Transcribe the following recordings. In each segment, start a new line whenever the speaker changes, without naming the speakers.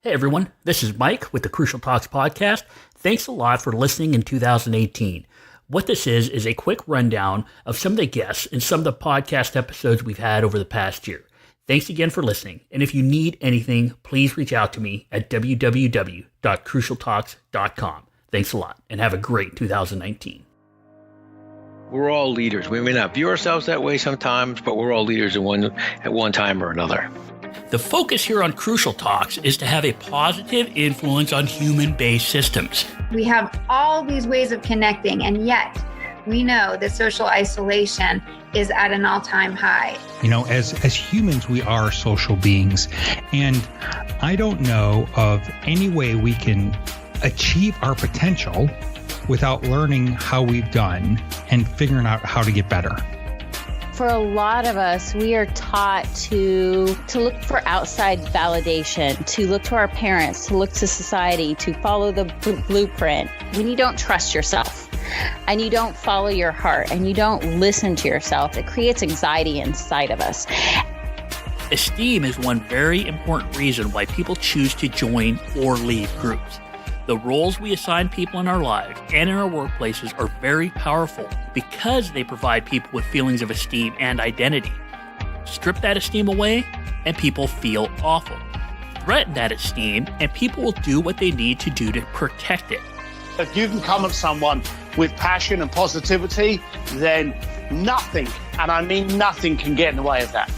Hey everyone, this is Mike with the Crucial Talks podcast. Thanks a lot for listening in 2018. What this is a quick rundown of some of the guests and some of the podcast episodes we've had over the past year. Thanks again for listening, and if you need anything, please reach out to me at www.crucialtalks.com. Thanks a lot, and have a great 2019.
We're all leaders. We may not view ourselves that way sometimes, but we're all leaders at one time or another.
The focus here on Crucial Talks is to have a positive influence on human-based systems.
We have all these ways of connecting, and yet we know that social isolation is at an all-time high.
You know, as humans, we are social beings, and I don't know of any way we can achieve our potential without learning how we've done and figuring out how to get better.
For a lot of us, we are taught to look for outside validation, to look to our parents, to look to society, to follow the blueprint. When you don't trust yourself and you don't follow your heart and you don't listen to yourself, it creates anxiety inside of us.
Esteem is one very important reason why people choose to join or leave groups. The roles we assign people in our lives and in our workplaces are very powerful because they provide people with feelings of esteem and identity. Strip that esteem away, and people feel awful. Threaten that esteem, and people will do what they need to do to protect it.
If you can come at someone with passion and positivity, then nothing, and I mean nothing, can get in the way of that.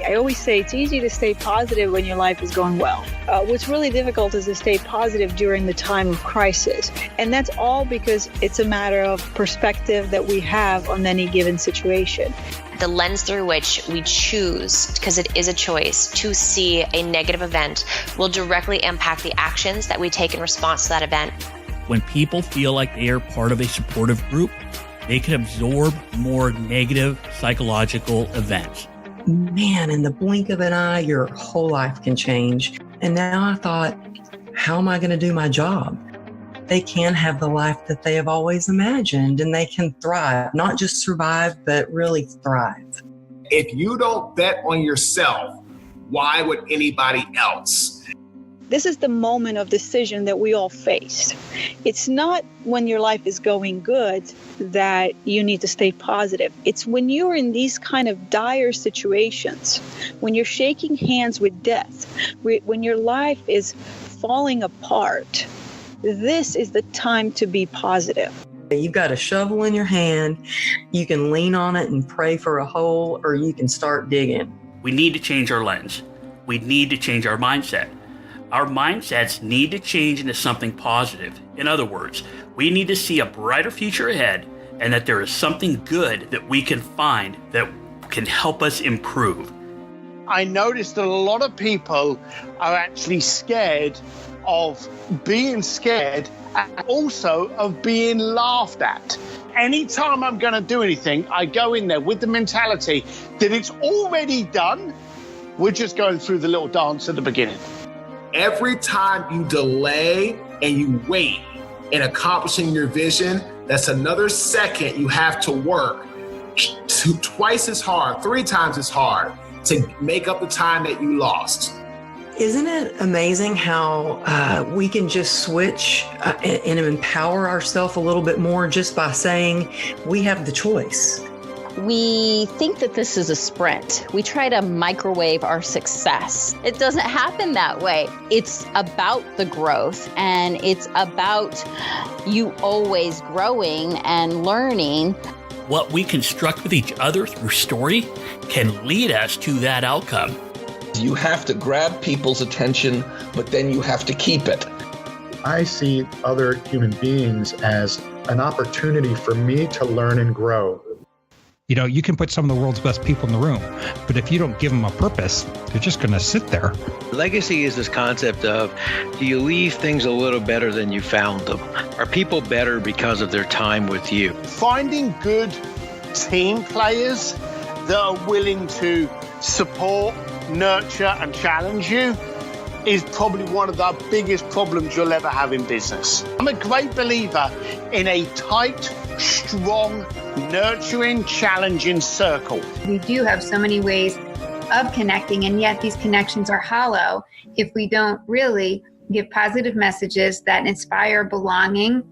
I always say it's easy to stay positive when your life is going well. What's really difficult is to stay positive during the time of crisis. And that's all because it's a matter of perspective that we have on any given situation.
The lens through which we choose, because it is a choice, to see a negative event will directly impact the actions that we take in response to that event.
When people feel like they are part of a supportive group, they can absorb more negative psychological events.
Man, in the blink of an eye, your whole life can change. And now I thought, how am I going to do my job? They can have the life that they have always imagined, and they can thrive, not just survive, but really thrive.
If you don't bet on yourself, why would anybody else?
This is the moment of decision that we all face. It's not when your life is going good that you need to stay positive. It's when you're in these kind of dire situations, when you're shaking hands with death, when your life is falling apart. This is the time to be positive.
You've got a shovel in your hand. You can lean on it and pray for a hole, or you can start digging.
We need to change our lens. We need to change our mindset. Our mindsets need to change into something positive. In other words, we need to see a brighter future ahead and that there is something good that we can find that can help us improve.
I noticed that a lot of people are actually scared of being scared and also of being laughed at. Anytime I'm going to do anything, I go in there with the mentality that it's already done. We're just going through the little dance at the beginning.
Every time you delay and you wait in accomplishing your vision, that's another second you have to work twice as hard, 3 times as hard to make up the time that you lost.
Isn't it amazing how we can just switch and empower ourselves a little bit more just by saying we have the choice?
We think that this is a sprint. We try to microwave our success. It doesn't happen that way. It's about the growth, and it's about you always growing and learning.
What we construct with each other through story can lead us to that outcome.
You have to grab people's attention, but then you have to keep it.
I see other human beings as an opportunity for me to learn and grow.
You know, you can put some of the world's best people in the room, but if you don't give them a purpose, they're just going to sit there.
Legacy is this concept of, do you leave things a little better than you found them? Are people better because of their time with you?
Finding good team players that are willing to support, nurture, and challenge you is probably one of the biggest problems you'll ever have in business. I'm a great believer in a tight, strong, nurturing, challenging circle.
We do have so many ways of connecting, and yet these connections are hollow if we don't really give positive messages that inspire belonging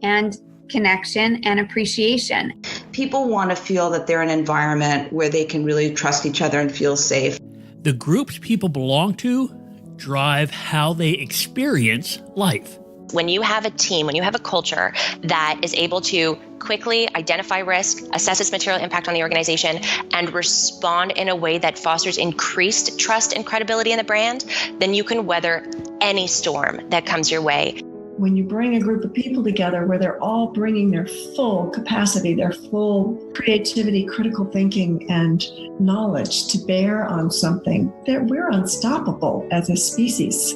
and connection and appreciation.
People want to feel that they're in an environment where they can really trust each other and feel safe.
The groups people belong to drive how they experience life.
When you have a team, when you have a culture that is able to quickly identify risk, assess its material impact on the organization, and respond in a way that fosters increased trust and credibility in the brand, then you can weather any storm that comes your way.
When you bring a group of people together where they're all bringing their full capacity, their full creativity, critical thinking, and knowledge to bear on something, that we're unstoppable as a species.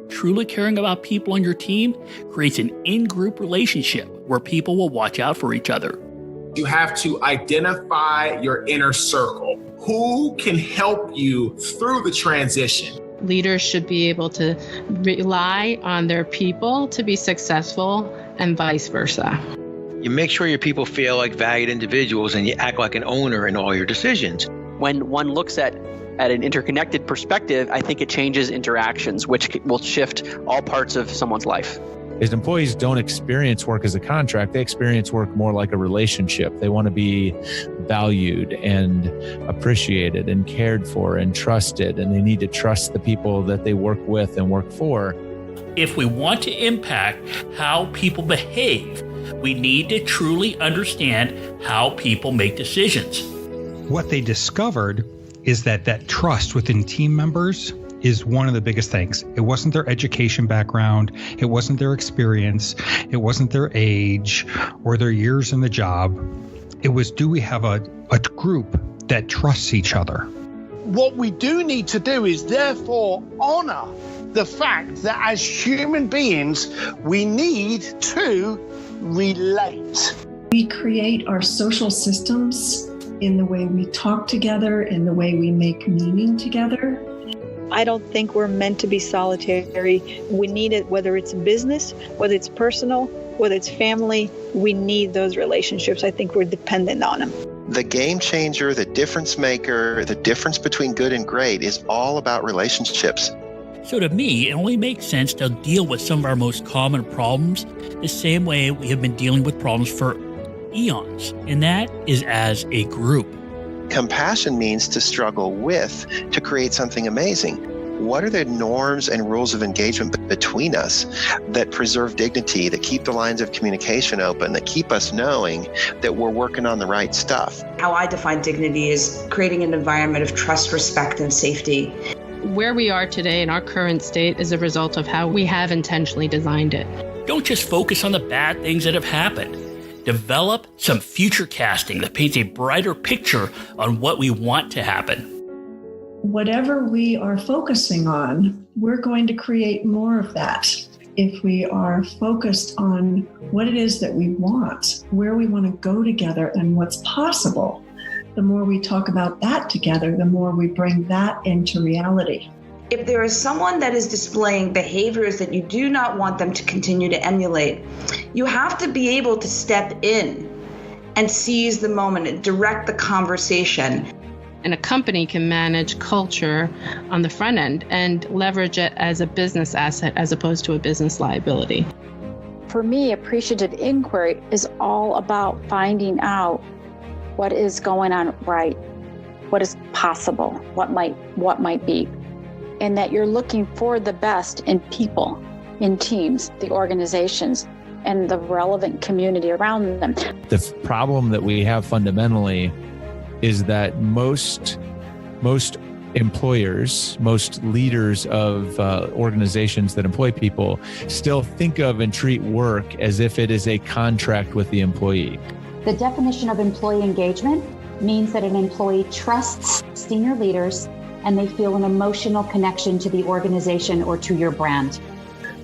Truly caring about people on your team creates an in-group relationship where people will watch out for each other.
You have to identify your inner circle. Who can help you through the transition?
Leaders should be able to rely on their people to be successful and vice versa.
You make sure your people feel like valued individuals and you act like an owner in all your decisions.
When one looks at an interconnected perspective, I think it changes interactions, which will shift all parts of someone's life.
As employees don't experience work as a contract, they experience work more like a relationship. They want to be valued and appreciated and cared for and trusted, and they need to trust the people that they work with and work for.
If we want to impact how people behave, we need to truly understand how people make decisions.
What they discovered is that trust within team members is one of the biggest things. It wasn't their education background. It wasn't their experience. It wasn't their age or their years in the job. It was, do we have a group that trusts each other?
What we do need to do is therefore honor the fact that as human beings, we need to relate.
We create our social systems in the way we talk together, in the way we make meaning together.
I don't think we're meant to be solitary. We need it, whether it's business, whether it's personal, whether it's family. We need those relationships. I think we're dependent on them.
The game changer, the difference maker, the difference between good and great is all about relationships.
So to me, it only makes sense to deal with some of our most common problems the same way we have been dealing with problems for eons, and that is as a group.
Compassion means to struggle with, to create something amazing. What are the norms and rules of engagement between us that preserve dignity, that keep the lines of communication open, that keep us knowing that we're working on the right stuff?
How I define dignity is creating an environment of trust, respect, and safety.
Where we are today in our current state is a result of how we have intentionally designed it.
Don't just focus on the bad things that have happened. Develop some future casting that paints a brighter picture on what we want to happen.
Whatever we are focusing on, we're going to create more of that. If we are focused on what it is that we want, where we want to go together, and what's possible, the more we talk about that together, the more we bring that into reality.
If there is someone that is displaying behaviors that you do not want them to continue to emulate, you have to be able to step in and seize the moment and direct the conversation.
And a company can manage culture on the front end and leverage it as a business asset as opposed to a business liability.
For me, appreciative inquiry is all about finding out what is going on right, what is possible, what might be. And that you're looking for the best in people, in teams, the organizations, and the relevant community around them.
The problem that we have fundamentally is that most employers, most leaders of organizations that employ people still think of and treat work as if it is a contract with the employee.
The definition of employee engagement means that an employee trusts senior leaders and they feel an emotional connection to the organization or to your brand.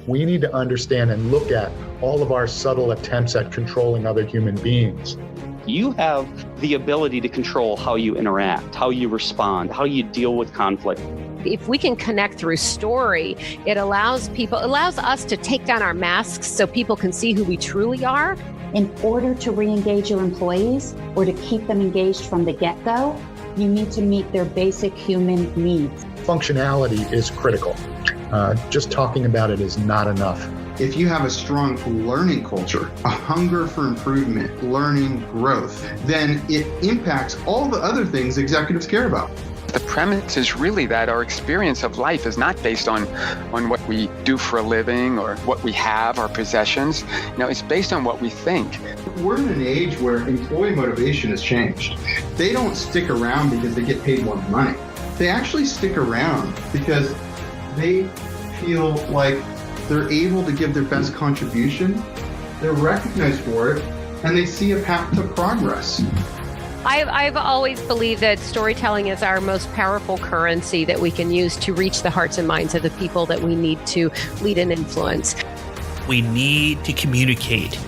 We need to understand and look at all of our subtle attempts at controlling other human beings.
You have the ability to control how you interact, how you respond, how you deal with conflict.
If we can connect through story, it allows us to take down our masks so people can see who we truly are.
In order to re-engage your employees or to keep them engaged from the get-go, you need to meet their basic human needs.
Functionality is critical. Just talking about it is not enough.
If you have a strong learning culture, a hunger for improvement, learning, growth, then it impacts all the other things executives care about.
The premise is really that our experience of life is not based on what we do for a living or what we have, our possessions. It's based on what we think.
We're in an age where employee motivation has changed. They don't stick around because they get paid more money. They actually stick around because they feel like they're able to give their best contribution, they're recognized for it, and they see a path to progress.
I've always believed that storytelling is our most powerful currency that we can use to reach the hearts and minds of the people that we need to lead and influence.
We need to communicate,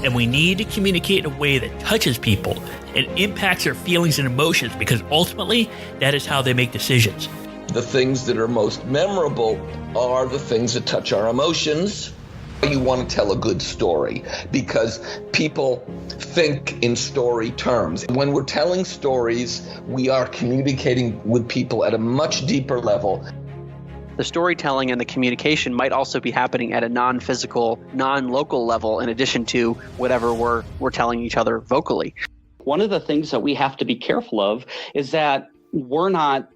and we need to communicate in a way that touches people and impacts their feelings and emotions, because ultimately that is how they make decisions.
The things that are most memorable are the things that touch our emotions. You want to tell a good story because people think in story terms. When we're telling stories, we are communicating with people at a much deeper level.
The storytelling and the communication might also be happening at a non-physical, non-local level in addition to whatever we're telling each other vocally.
One of the things that we have to be careful of is that we're not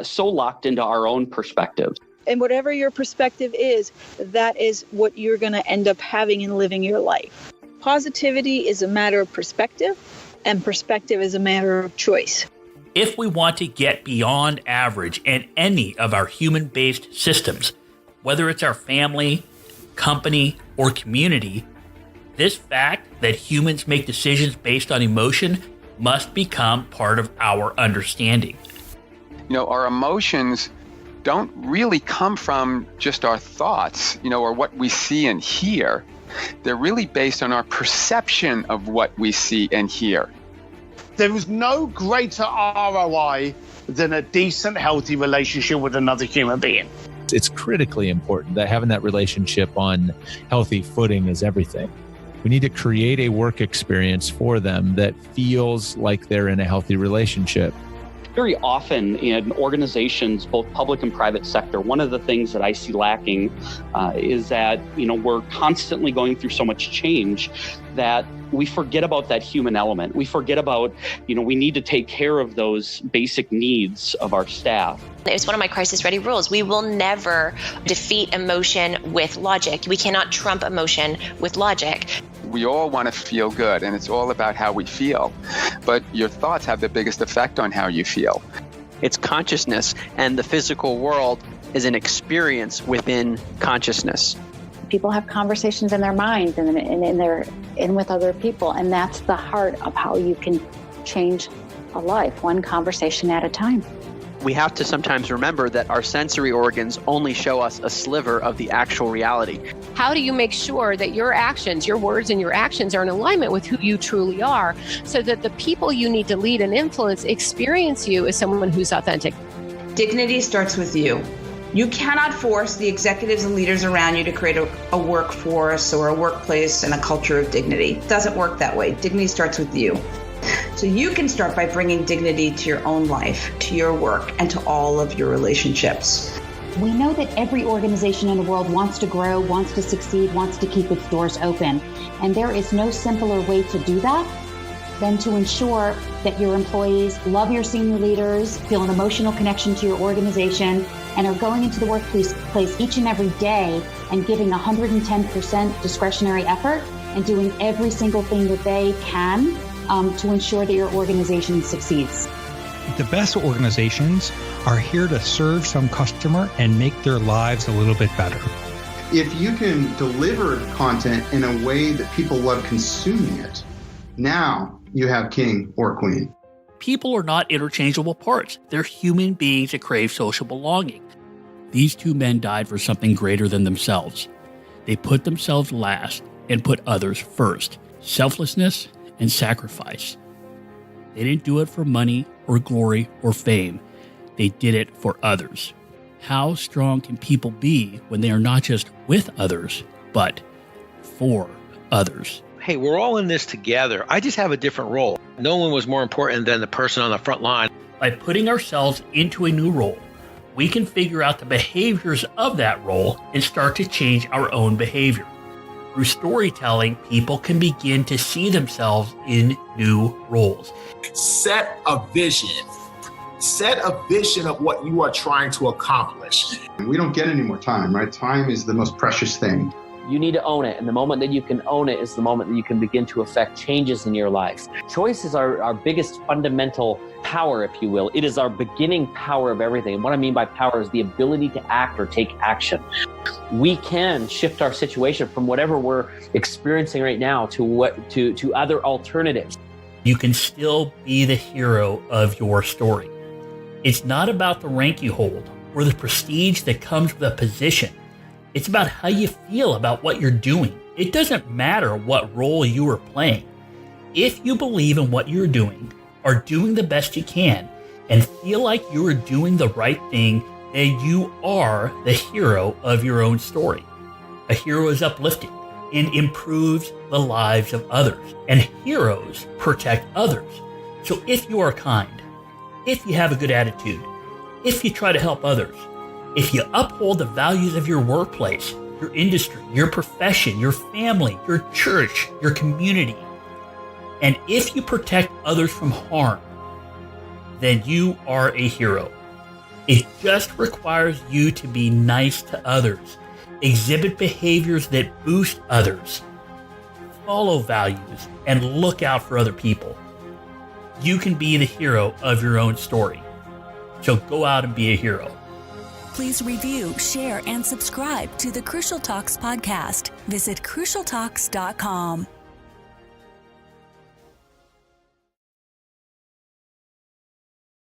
so locked into our own perspective.
And whatever your perspective is, that is what you're going to end up having in living your life. Positivity is a matter of perspective, and perspective is a matter of choice.
If we want to get beyond average in any of our human-based systems, whether it's our family, company, or community, this fact that humans make decisions based on emotion must become part of our understanding.
Our emotions don't really come from just our thoughts, or what we see and hear. They're really based on our perception of what we see and hear.
There is no greater ROI than a decent, healthy relationship with another human being.
It's critically important that having that relationship on healthy footing is everything. We need to create a work experience for them that feels like they're in a healthy relationship.
Very often in organizations, both public and private sector, one of the things that I see lacking is that, we're constantly going through so much change that we forget about that human element. We forget about, we need to take care of those basic needs of our staff.
It's one of my crisis ready rules. We will never defeat emotion with logic. We cannot trump emotion with logic.
We all want to feel good, and it's all about how we feel. But your thoughts have the biggest effect on how you feel.
It's consciousness, and the physical world is an experience within consciousness.
People have conversations in their minds and with other people, and that's the heart of how you can change a life, one conversation at a time.
We have to sometimes remember that our sensory organs only show us a sliver of the actual reality.
How do you make sure that your actions, your words and your actions are in alignment with who you truly are, so that the people you need to lead and influence experience you as someone who's authentic?
Dignity starts with you. You cannot force the executives and leaders around you to create a workforce or a workplace and a culture of dignity. It doesn't work that way. Dignity starts with you. So you can start by bringing dignity to your own life, to your work, and to all of your relationships.
We know that every organization in the world wants to grow, wants to succeed, wants to keep its doors open. And there is no simpler way to do that than to ensure that your employees love your senior leaders, feel an emotional connection to your organization, and are going into the workplace each and every day and giving 110% discretionary effort and doing every single thing that they can to ensure that your organization succeeds.
The best organizations are here to serve some customer and make their lives a little bit better.
If you can deliver content in a way that people love consuming it, now you have king or queen.
People are not interchangeable parts. They're human beings that crave social belonging. These two men died for something greater than themselves. They put themselves last and put others first. Selflessness and sacrifice. They didn't do it for money or glory or fame. They did it for others. How strong can people be when they are not just with others, but for others?
Hey, we're all in this together. I just have a different role. No one was more important than the person on the front line.
By putting ourselves into a new role, we can figure out the behaviors of that role and start to change our own behavior. Through storytelling, people can begin to see themselves in new roles.
Set a vision. Set a vision of what you are trying to accomplish.
We don't get any more time, right? Time is the most precious thing.
You need to own it. And the moment that you can own it is the moment that you can begin to affect changes in your life. Choice is our biggest fundamental power, if you will. It is our beginning power of everything. And what I mean by power is the ability to act or take action. We can shift our situation from whatever we're experiencing right now to other alternatives.
You can still be the hero of your story. It's not about the rank you hold or the prestige that comes with a position. It's about how you feel about what you're doing. It doesn't matter what role you are playing. If you believe in what you're doing, are doing the best you can, and feel like you are doing the right thing, then you are the hero of your own story. A hero is uplifted and improves the lives of others, and heroes protect others. So if you are kind, if you have a good attitude, if you try to help others, if you uphold the values of your workplace, your industry, your profession, your family, your church, your community, and if you protect others from harm, then you are a hero. It just requires you to be nice to others, exhibit behaviors that boost others, follow values, and look out for other people. You can be the hero of your own story. So go out and be a hero.
Please review, share, and subscribe to the Crucial Talks podcast. Visit crucialtalks.com.